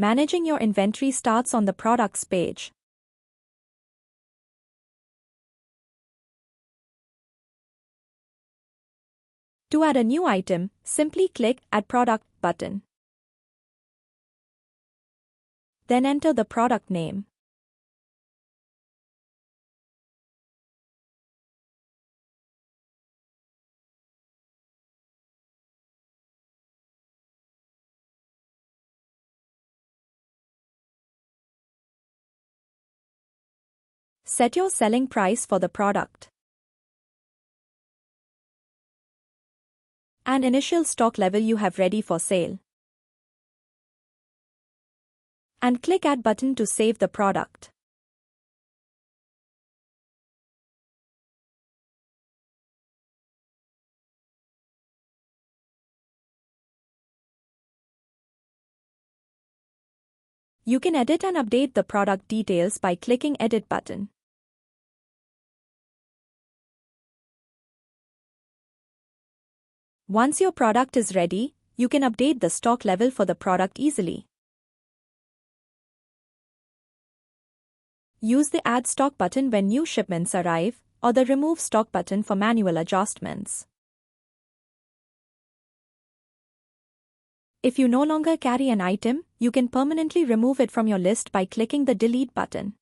Managing your inventory starts on the Products page. To add a new item, simply click Add Product button. Then enter the product name. Set your selling price for the product and initial stock level you have ready for sale. And click Add button to save the product. You can edit and update the product details by clicking Edit button. Once your product is ready, you can update the stock level for the product easily. Use the Add Stock button when new shipments arrive, or the Remove Stock button for manual adjustments. If you no longer carry an item, you can permanently remove it from your list by clicking the Delete button.